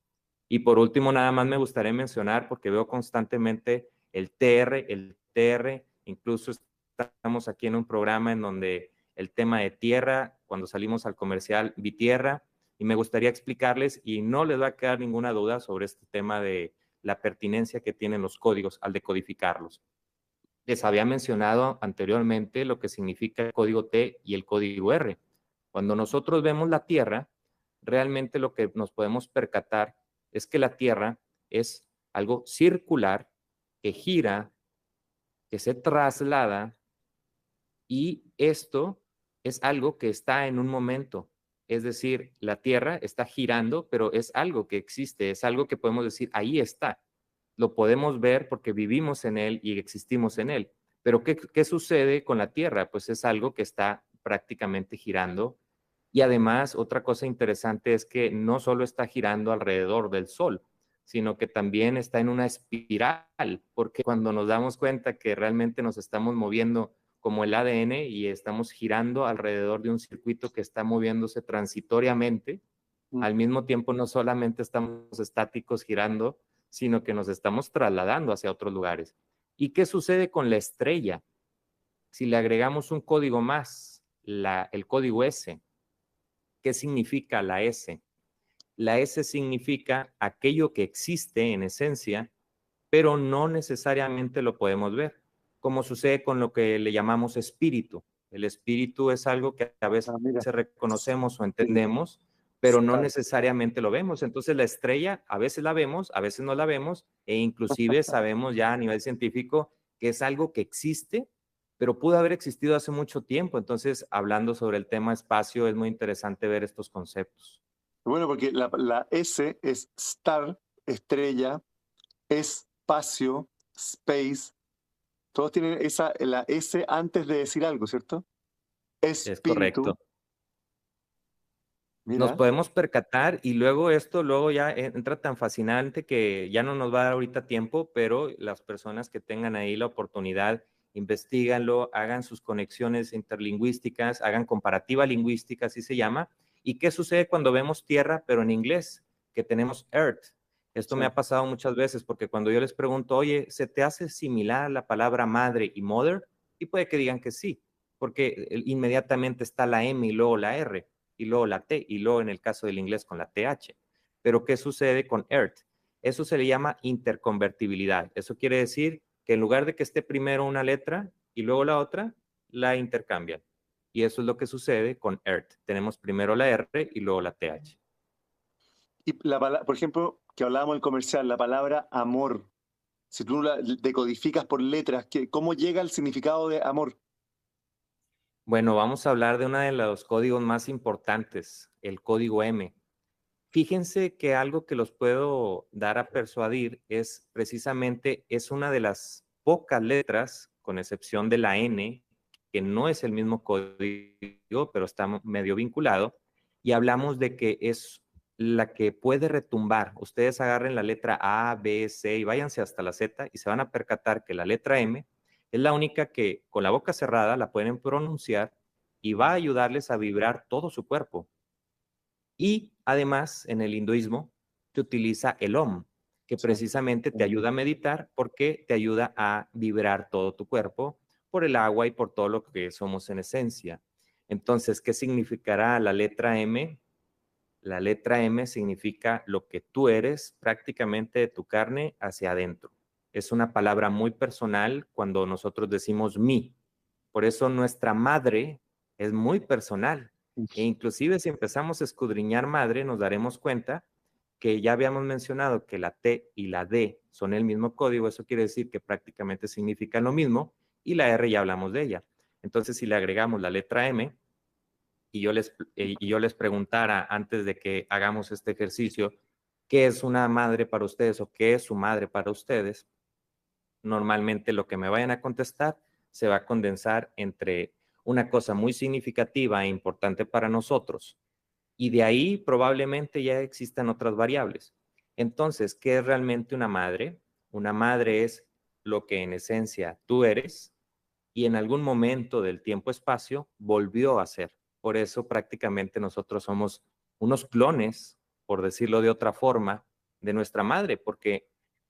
S2: Y por último, nada más me gustaría mencionar, porque veo constantemente el TR, incluso estamos aquí en un programa en donde el tema de tierra, cuando salimos al comercial, vi tierra, y me gustaría explicarles, y no les va a quedar ninguna duda sobre este tema de la pertinencia que tienen los códigos al decodificarlos. Les había mencionado anteriormente lo que significa el código T y el código R. Cuando nosotros vemos la Tierra, realmente lo que nos podemos percatar es que la Tierra es algo circular que gira, que se traslada, y esto es algo que está en un momento. Es decir, la Tierra está girando, pero es algo que existe, es algo que podemos decir, ahí está. Lo podemos ver porque vivimos en él y existimos en él. Pero ¿qué sucede con la Tierra? Pues es algo que está prácticamente girando. Y además, otra cosa interesante es que no solo está girando alrededor del Sol, sino que también está en una espiral, porque cuando nos damos cuenta que realmente nos estamos moviendo como el ADN y estamos girando alrededor de un circuito que está moviéndose transitoriamente, al mismo tiempo no solamente estamos estáticos girando, sino que nos estamos trasladando hacia otros lugares. ¿Y qué sucede con la estrella? Si le agregamos un código más, el código S, ¿qué significa la S? La S significa aquello que existe en esencia, pero no necesariamente lo podemos ver, como sucede con lo que le llamamos espíritu. El espíritu es algo que a veces reconocemos o entendemos, pero no necesariamente lo vemos. Entonces la estrella a veces la vemos, a veces no la vemos, e inclusive sabemos ya a nivel científico que es algo que existe, pero pudo haber existido hace mucho tiempo. Entonces, hablando sobre el tema espacio, es muy interesante ver estos conceptos.
S1: Bueno, porque la S es star, estrella, espacio, space, todos tienen la S antes de decir algo, ¿cierto?
S2: Es correcto.
S1: Espíritu,
S2: Nos
S1: mira,
S2: podemos percatar y luego esto, luego ya entra tan fascinante que ya no nos va a dar ahorita tiempo, pero las personas que tengan ahí la oportunidad, investíganlo, hagan sus conexiones interlingüísticas, hagan comparativa lingüística, así se llama. ¿Y qué sucede cuando vemos tierra, pero en inglés? Que tenemos earth. Esto
S1: sí.
S2: me ha pasado muchas veces porque cuando yo les pregunto, oye, ¿se te hace similar la palabra madre y mother? Y puede que digan que sí, porque inmediatamente está la M y luego la R y luego la T, y luego en el caso del inglés con la TH. Pero ¿qué sucede con earth? Eso se le llama interconvertibilidad. Eso quiere decir que en lugar de que esté primero una letra y luego la otra, la intercambian. Y eso es lo que sucede con earth. Tenemos primero la R y luego la TH.
S1: Y por ejemplo, que hablábamos del comercial, la palabra amor, si tú la decodificas por letras, ¿cómo llega el significado de amor?
S2: Bueno, vamos a hablar de uno de los códigos más importantes, el código M. Fíjense que algo que los puedo dar a persuadir es precisamente, es una de las pocas letras, con excepción de la N, que no es el mismo código, pero está medio vinculado, y hablamos de que es la que puede retumbar. Ustedes agarren la letra A, B, C y váyanse hasta la Z y se van a percatar que la letra M es la única que con la boca cerrada la pueden pronunciar y va a ayudarles a vibrar todo su cuerpo. Y además, en el hinduismo, se utiliza el Om, que
S1: Sí.
S2: precisamente te ayuda a meditar porque te ayuda a vibrar todo tu cuerpo por el agua y por todo lo que somos en esencia. Entonces, ¿qué significará la letra M? La letra M significa lo que tú eres prácticamente de tu carne hacia adentro. Es una palabra muy personal cuando nosotros decimos mí. Por eso nuestra madre es muy personal. E inclusive si empezamos a escudriñar madre, nos daremos cuenta que ya habíamos mencionado que la T y la D son el mismo código. Eso quiere decir que prácticamente significan lo mismo. Y la R ya hablamos de ella. Entonces, si le agregamos la letra M, y yo les preguntara antes de que hagamos este ejercicio, ¿qué es una madre para ustedes o qué es su madre para ustedes? Normalmente lo que me vayan a contestar se va a condensar entre una cosa muy significativa e importante para nosotros y de ahí probablemente ya existan otras variables. Entonces, ¿qué es realmente una madre? Una madre es lo que en esencia tú eres y en algún momento del tiempo-espacio volvió a ser. Por eso prácticamente nosotros somos unos clones, por decirlo de otra forma, de nuestra madre, porque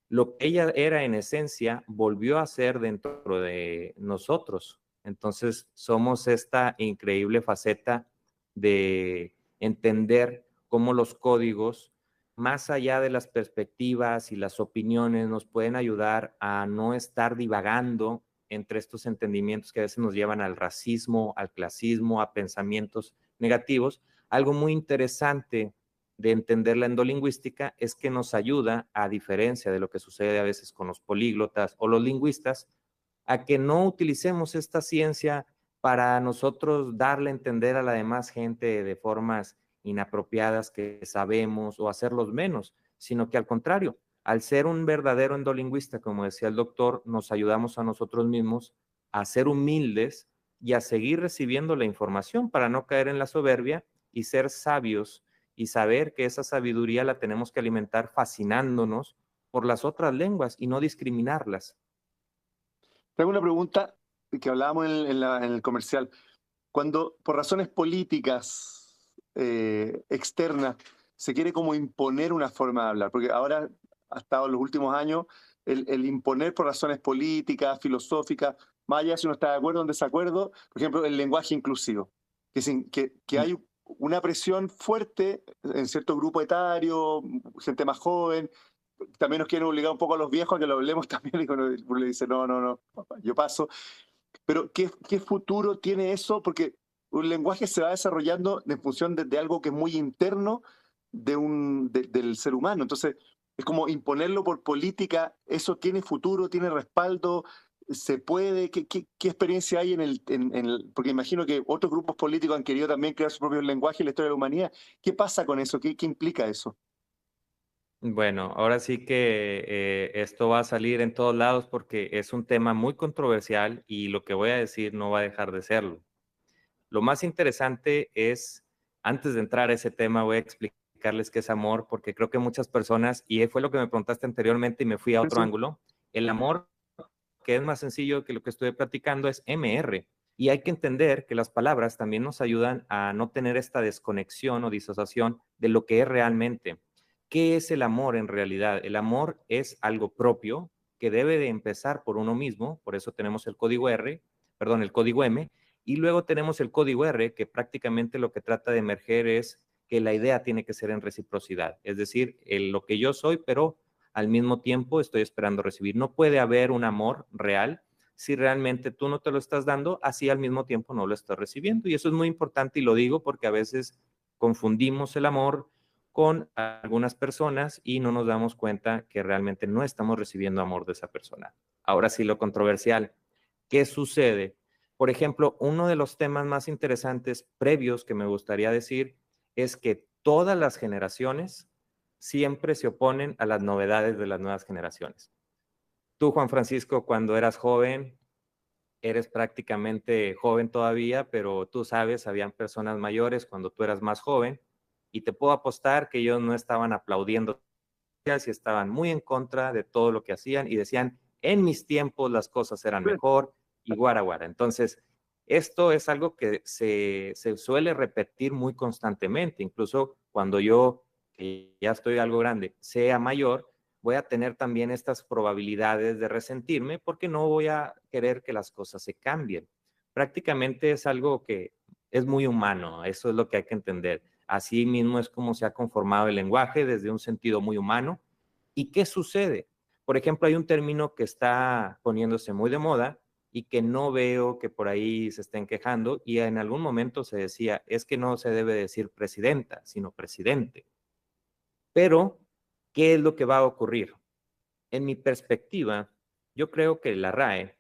S2: lo que ella era en esencia volvió a ser dentro de nosotros. Entonces somos esta increíble faceta de entender cómo los códigos, más allá de las perspectivas y las opiniones, nos pueden ayudar a no estar divagando entre estos entendimientos que a veces nos llevan al racismo, al clasismo, a pensamientos negativos. Algo muy interesante de entender la endolingüística es que nos ayuda, a diferencia de lo que sucede a veces con los políglotas o los lingüistas, a que no utilicemos esta ciencia para nosotros darle a entender a la demás gente de formas inapropiadas que sabemos o hacerlos menos, sino que al contrario, al ser un verdadero endolingüista, como decía el doctor, nos ayudamos a nosotros mismos a ser humildes y a seguir recibiendo la información para no caer en la soberbia y ser sabios y saber que esa sabiduría la tenemos que alimentar fascinándonos por las otras lenguas y no discriminarlas.
S1: Tengo una pregunta que hablábamos en el comercial. Cuando por razones políticas externas se quiere como imponer una forma de hablar, porque ahora ha estado en los últimos años el imponer por razones políticas, filosóficas, más allá si uno está de acuerdo o en desacuerdo, por ejemplo, el lenguaje inclusivo, que hay una presión fuerte en cierto grupo etario, gente más joven, también nos quieren obligar un poco a los viejos a que lo hablemos también, y uno le dice, no, no, no, yo paso. Pero ¿qué futuro tiene eso? Porque un lenguaje se va desarrollando en función de algo que es muy interno del ser humano. Entonces, es como imponerlo por política. ¿Eso tiene futuro, tiene respaldo? ¿Se puede? ¿Qué experiencia hay porque imagino que otros grupos políticos han querido también crear su propio lenguaje en la historia de la humanidad. ¿Qué pasa con eso? ¿Qué implica eso?
S2: Bueno, ahora sí que esto va a salir en todos lados porque es un tema muy controversial y lo que voy a decir no va a dejar de serlo. Lo más interesante es, antes de entrar a ese tema, voy a explicarles qué es amor, porque creo que muchas personas, y fue lo que me preguntaste anteriormente y me fui a
S1: Sí,
S2: otro
S1: sí.
S2: ángulo, el amor, que es más sencillo que lo que estoy platicando, es MR. Y hay que entender que las palabras también nos ayudan a no tener esta desconexión o disociación de lo que es realmente. ¿Qué es el amor en realidad? El amor es algo propio que debe de empezar por uno mismo, por eso tenemos el código R, perdón, el código M, y luego tenemos el código R, que prácticamente lo que trata de emerger es que la idea tiene que ser en reciprocidad, es decir, lo que yo soy, pero al mismo tiempo estoy esperando recibir. No puede haber un amor real si realmente tú no te lo estás dando, así al mismo tiempo no lo estás recibiendo. Y eso es muy importante y lo digo porque a veces confundimos el amor con algunas personas y no nos damos cuenta que realmente no estamos recibiendo amor de esa persona. Ahora sí, lo controversial. ¿Qué sucede? Por ejemplo, uno de los temas más interesantes previos que me gustaría decir es que todas las generaciones siempre se oponen a las novedades de las nuevas generaciones. Tú, Juan Francisco, cuando eras joven, eres prácticamente joven todavía, pero tú sabes, habían personas mayores cuando tú eras más joven y te puedo apostar que ellos no estaban aplaudiendo, y estaban muy en contra de todo lo que hacían y decían, en mis tiempos las cosas eran mejor y guara guara. Entonces, esto es algo que se suele repetir muy constantemente, incluso cuando yo, que ya estoy algo grande, sea mayor, voy a tener también estas probabilidades de resentirme porque no voy a querer que las cosas se cambien. Prácticamente es algo que es muy humano, eso es lo que hay que entender. Así mismo es como se ha conformado el lenguaje desde un sentido muy humano. ¿Y qué sucede? Por ejemplo, hay un término que está poniéndose muy de moda y que no veo que por ahí se estén quejando y en algún momento se decía, es que no se debe decir presidenta, sino presidente. Pero, ¿qué es lo que va a ocurrir? En mi perspectiva, yo creo que la RAE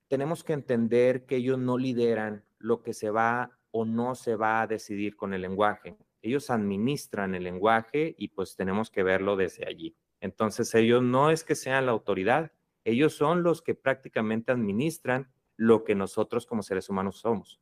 S2: tenemos que entender que ellos no lideran lo que se va o no se va a decidir con el lenguaje. Ellos administran el lenguaje y pues tenemos que verlo desde allí. Entonces ellos no es que sean la autoridad, ellos son los que prácticamente administran lo que nosotros como seres humanos somos.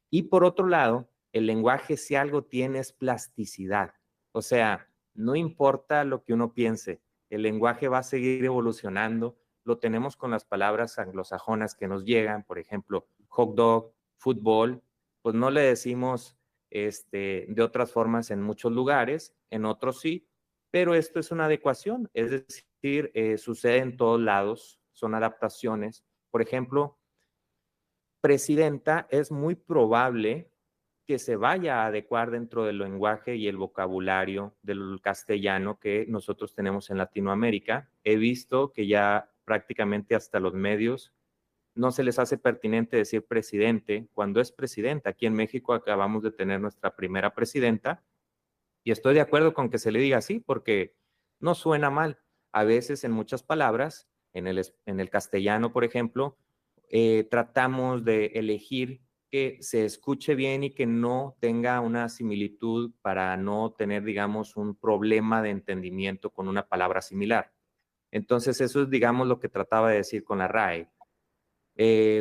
S2: Y por otro lado, el lenguaje si algo tiene es plasticidad. O sea, no importa lo que uno piense, el lenguaje va a seguir evolucionando. Lo tenemos con las palabras anglosajonas que nos llegan, por ejemplo, hot dog, fútbol, pues no le decimos de otras formas en muchos lugares, en otros sí, pero esto es una adecuación, es decir, sucede en todos lados, son adaptaciones. Por ejemplo, presidenta es muy probable que se vaya a adecuar dentro del lenguaje y el vocabulario del castellano que nosotros tenemos en Latinoamérica. He visto que ya prácticamente hasta los medios no se les hace pertinente decir presidente cuando es presidenta. Aquí en México acabamos de tener nuestra primera presidenta y estoy de acuerdo con que se le diga así porque no suena mal. A veces en muchas palabras, en el castellano, por ejemplo, tratamos de elegir que se escuche bien y que no tenga una similitud para no tener, digamos, un problema de entendimiento con una palabra similar. Entonces, eso es, digamos, lo que trataba de decir con la RAE.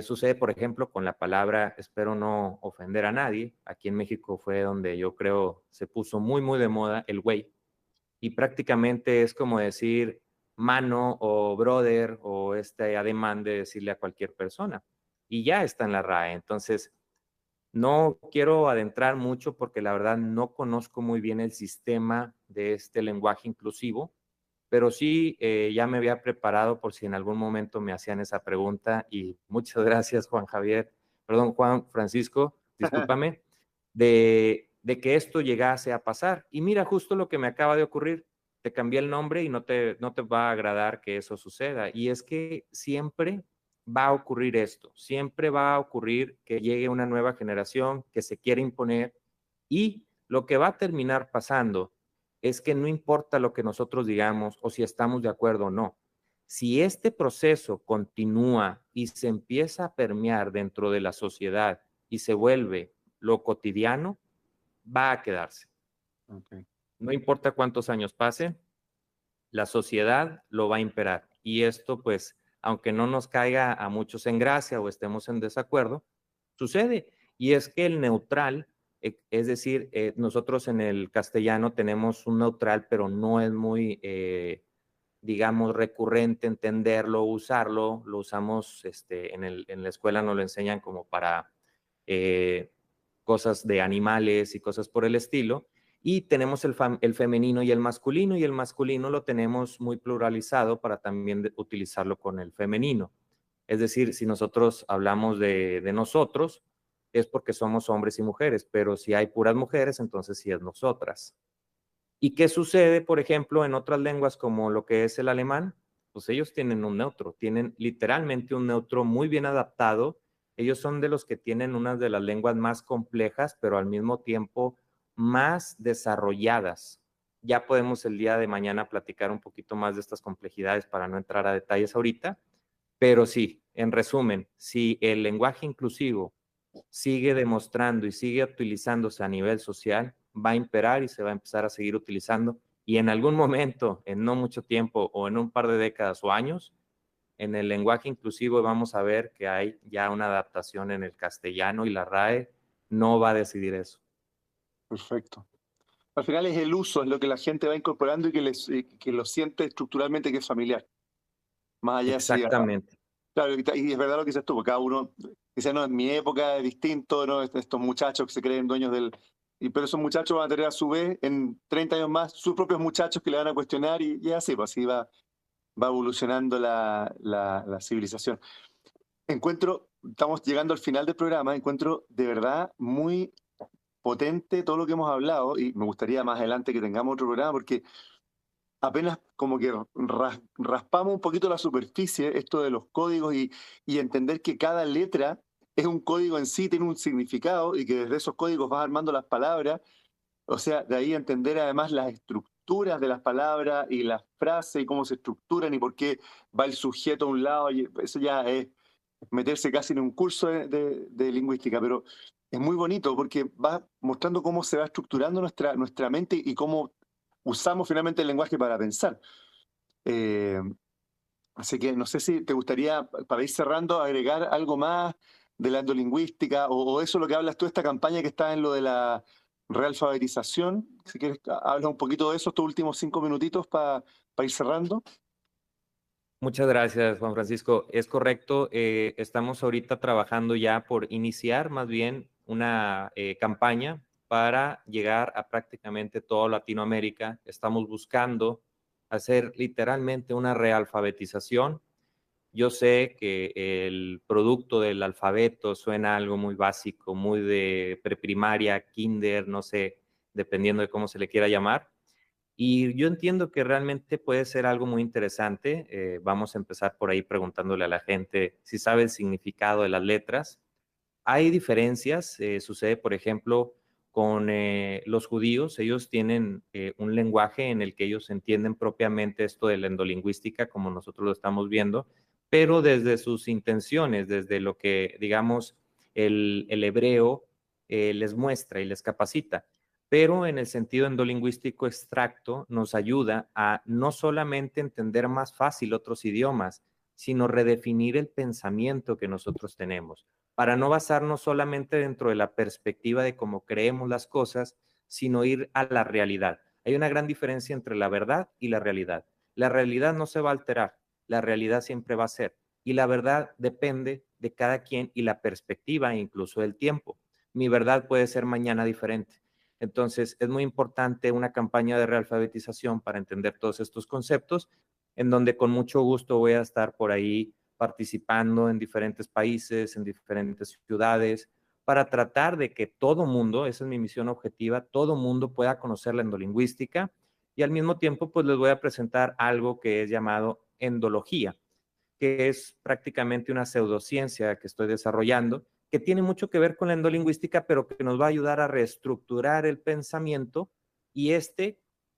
S2: Sucede, por ejemplo, con la palabra, espero no ofender a nadie. Aquí en México fue donde yo creo se puso muy, muy de moda el güey. Y prácticamente es como decir mano o brother o este ademán de decirle a cualquier persona. Y ya está en la RAE. Entonces, no quiero adentrar mucho porque la verdad no conozco muy bien el sistema de este lenguaje inclusivo, pero sí ya me había preparado por si en algún momento me hacían esa pregunta y muchas gracias Juan Francisco, discúlpame, de que esto llegase a pasar. Y mira justo lo que me acaba de ocurrir, te cambié el nombre y no te va a agradar que eso suceda. Y es que siempre va a ocurrir esto, siempre va a ocurrir que llegue una nueva generación que se quiere imponer y lo que va a terminar pasando es que no importa lo que nosotros digamos o si estamos de acuerdo o no. Si este proceso continúa y se empieza a permear dentro de la sociedad y se vuelve lo cotidiano, va a quedarse.
S1: Okay.
S2: No importa cuántos años pasen, la sociedad lo va a imperar. Y esto, pues, aunque no nos caiga a muchos en gracia o estemos en desacuerdo, sucede. Y es que el neutral, es decir, nosotros en el castellano tenemos un neutral, pero no es muy, digamos, recurrente entenderlo, usarlo. Lo usamos en la escuela, nos lo enseñan como para eh, cosas de animales y cosas por el estilo. Y tenemos el femenino y el masculino lo tenemos muy pluralizado para también utilizarlo con el femenino. Es decir, si nosotros hablamos de nosotros, es porque somos hombres y mujeres, pero si hay puras mujeres, entonces sí es nosotras. ¿Y qué sucede, por ejemplo, en otras lenguas como lo que es el alemán? Pues ellos tienen un neutro, tienen literalmente un neutro muy bien adaptado. Ellos son de los que tienen una de las lenguas más complejas, pero al mismo tiempo más desarrolladas. Ya podemos el día de mañana platicar un poquito más de estas complejidades para no entrar a detalles ahorita, pero sí, en resumen, si el lenguaje inclusivo sigue demostrando y sigue utilizándose a nivel social, va a imperar y se va a empezar a seguir utilizando. Y en algún momento, en no mucho tiempo o en un par de décadas o años, en el lenguaje inclusivo vamos a ver que hay ya una adaptación en el castellano y la RAE no va a decidir eso.
S1: Perfecto. Al final es el uso, es lo que la gente va incorporando y que lo siente estructuralmente que es familiar. Más allá si,
S2: Exactamente.
S1: claro, y es verdad lo que dices tú, porque cada uno dice, no, en mi época es distinto, ¿no? Estos muchachos que se creen dueños pero esos muchachos van a tener a su vez, en 30 años más, sus propios muchachos que le van a cuestionar y así, pues así va evolucionando la civilización. Estamos llegando al final del programa, encuentro de verdad muy potente todo lo que hemos hablado y me gustaría más adelante que tengamos otro programa porque apenas como que raspamos un poquito la superficie, esto de los códigos y entender que cada letra es un código en sí, tiene un significado y que desde esos códigos vas armando las palabras. O sea, de ahí entender además las estructuras de las palabras y las frases y cómo se estructuran y por qué va el sujeto a un lado. Y eso ya es meterse casi en un curso de lingüística, pero es muy bonito porque va mostrando cómo se va estructurando nuestra mente y cómo usamos finalmente el lenguaje para pensar. Eh, Así que no sé si te gustaría, para ir cerrando, agregar algo más de la endolingüística o eso lo que hablas tú, esta campaña que está en lo de la realfabetización. Si quieres, habla un poquito de eso, estos últimos 5 minutitos para ir cerrando.
S2: Muchas gracias, Juan Francisco. Es correcto, estamos ahorita trabajando ya por iniciar más bien una campaña para llegar a prácticamente toda Latinoamérica. Estamos buscando hacer literalmente una realfabetización. Yo sé que el producto del alfabeto suena algo muy básico, muy de preprimaria, kinder, no sé, dependiendo de cómo se le quiera llamar. Y yo entiendo que realmente puede ser algo muy interesante. Vamos a empezar por ahí preguntándole a la gente si sabe el significado de las letras. Hay diferencias. Sucede, por ejemplo, con los judíos. Ellos tienen un lenguaje en el que ellos entienden propiamente esto de la endolingüística, como nosotros lo estamos viendo, pero desde sus intenciones, desde lo que, digamos, el hebreo les muestra y les capacita. Pero en el sentido endolingüístico extracto nos ayuda a no solamente entender más fácil otros idiomas, sino redefinir el pensamiento que nosotros tenemos, para no basarnos solamente dentro de la perspectiva de cómo creemos las cosas, sino ir a la realidad. Hay una gran diferencia entre la verdad y la realidad. La realidad no se va a alterar, la realidad siempre va a ser. Y la verdad depende de cada quien y la perspectiva e incluso del tiempo. Mi verdad puede ser mañana diferente. Entonces, es muy importante una campaña de realfabetización para entender todos estos conceptos, en donde con mucho gusto voy a estar por ahí participando en diferentes países, en diferentes ciudades, para tratar de que todo mundo, esa es mi misión objetiva, todo mundo pueda conocer la endolingüística y al mismo tiempo pues les voy a presentar algo que es llamado endología, que es prácticamente una pseudociencia que estoy desarrollando, que tiene mucho que ver con la endolingüística, pero que nos va a ayudar a reestructurar el pensamiento y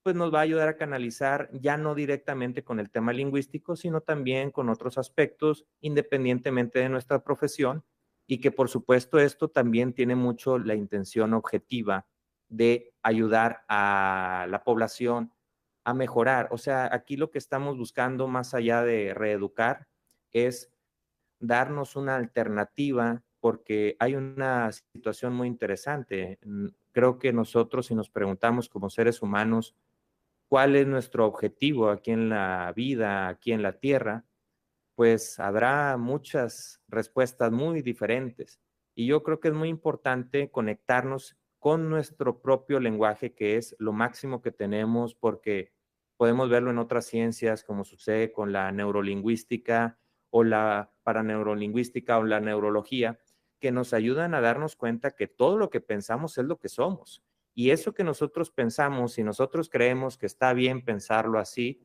S2: pues nos va a ayudar a canalizar ya no directamente con el tema lingüístico, sino también con otros aspectos independientemente de nuestra profesión y que por supuesto esto también tiene mucho la intención objetiva de ayudar a la población a mejorar. O sea, aquí lo que estamos buscando, más allá de reeducar, es darnos una alternativa, porque hay una situación muy interesante. Creo que nosotros, si nos preguntamos como seres humanos, ¿cuál es nuestro objetivo aquí en la vida, aquí en la Tierra? Pues habrá muchas respuestas muy diferentes. Y yo creo que es muy importante conectarnos con nuestro propio lenguaje, que es lo máximo que tenemos, porque podemos verlo en otras ciencias, como sucede con la neurolingüística o la paraneurolingüística o la neurología, que nos ayudan a darnos cuenta que todo lo que pensamos es lo que somos. Y eso que nosotros pensamos, si nosotros creemos que está bien pensarlo así,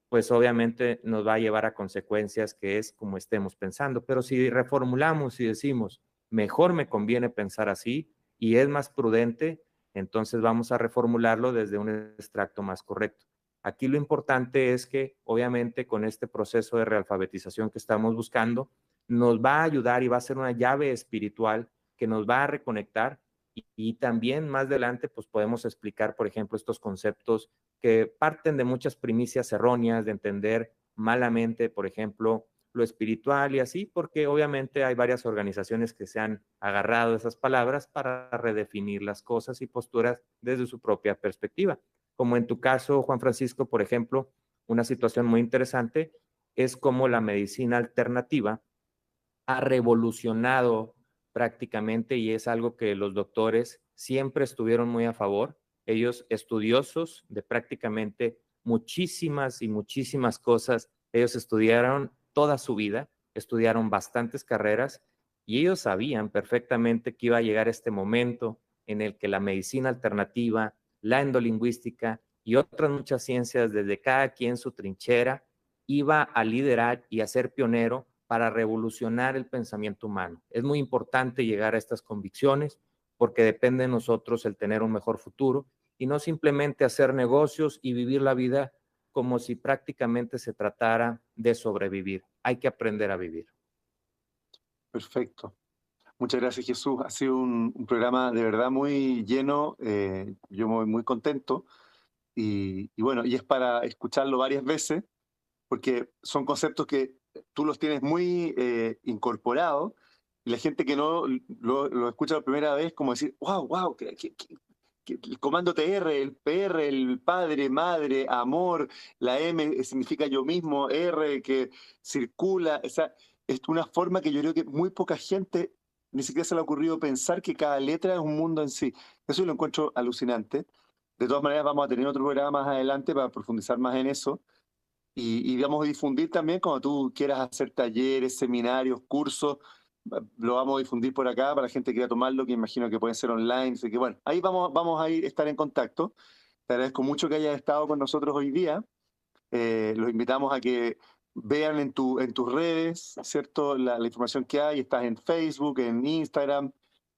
S2: pues obviamente nos va a llevar a consecuencias que es como estemos pensando. Pero si reformulamos y decimos, mejor me conviene pensar así y es más prudente, entonces vamos a reformularlo desde un extracto más correcto. Aquí lo importante es que obviamente con este proceso de realfabetización que estamos buscando, nos va a ayudar y va a ser una llave espiritual que nos va a reconectar y también más adelante pues podemos explicar, por ejemplo, estos conceptos que parten de muchas primicias erróneas, de entender malamente, por ejemplo, lo espiritual y así, porque obviamente hay varias organizaciones que se han agarrado a esas palabras para redefinir las cosas y posturas desde su propia perspectiva. Como en tu caso, Juan Francisco, por ejemplo, una situación muy interesante es cómo la medicina alternativa ha revolucionado prácticamente y es algo que los doctores siempre estuvieron muy a favor. Ellos estudiosos de prácticamente muchísimas y muchísimas cosas, ellos estudiaron toda su vida, estudiaron bastantes carreras y ellos sabían perfectamente que iba a llegar este momento en el que la medicina alternativa, la endolingüística y otras muchas ciencias, desde cada quien su trinchera, iba a liderar y a ser pionero para revolucionar el pensamiento humano. Es muy importante llegar a estas convicciones porque depende de nosotros el tener un mejor futuro y no simplemente hacer negocios y vivir la vida como si prácticamente se tratara de sobrevivir. Hay que aprender a vivir.
S1: Perfecto. Muchas gracias, Jesús. Ha sido un programa de verdad muy lleno. Yo me voy muy contento. Y bueno, y es para escucharlo varias veces, porque son conceptos que tú los tienes muy incorporados, y la gente que no lo escucha la primera vez, como decir, wow, wow, el comando TR, el PR, el padre, madre, amor, la M significa yo mismo, R que circula, o sea, es una forma que yo creo que muy poca gente ni siquiera se le ha ocurrido pensar que cada letra es un mundo en sí. Eso yo lo encuentro alucinante. De todas maneras, vamos a tener otro programa más adelante para profundizar más en eso y vamos a difundir también cuando tú quieras hacer talleres, seminarios, cursos, lo vamos a difundir por acá para la gente que quiera tomarlo, que imagino que pueden ser online. Así que bueno, ahí vamos a estar en contacto. Te agradezco mucho que hayas estado con nosotros hoy día. Los invitamos a que vean en tus redes, ¿cierto? La información que hay. Estás en Facebook, en Instagram.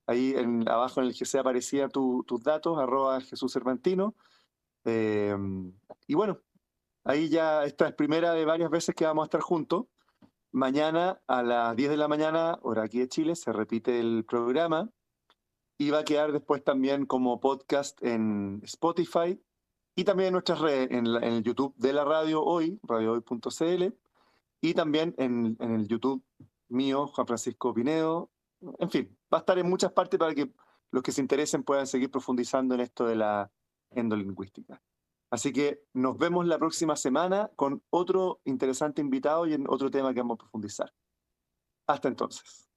S1: Ahí abajo en el GC aparecía tus datos, @Jesús Cervantino. Eh, y bueno, ahí ya esta es primera de varias veces que vamos a estar juntos. Mañana a las 10 de la mañana, hora aquí de Chile, se repite el programa y va a quedar después también como podcast en Spotify y también en nuestras redes, en el YouTube de la radio hoy, radiohoy.cl, y también en el YouTube mío, Juan Francisco Pinedo. En fin, va a estar en muchas partes para que los que se interesen puedan seguir profundizando en esto de la endolingüística. Así que nos vemos la próxima semana con otro interesante invitado y en otro tema que vamos a profundizar. Hasta entonces.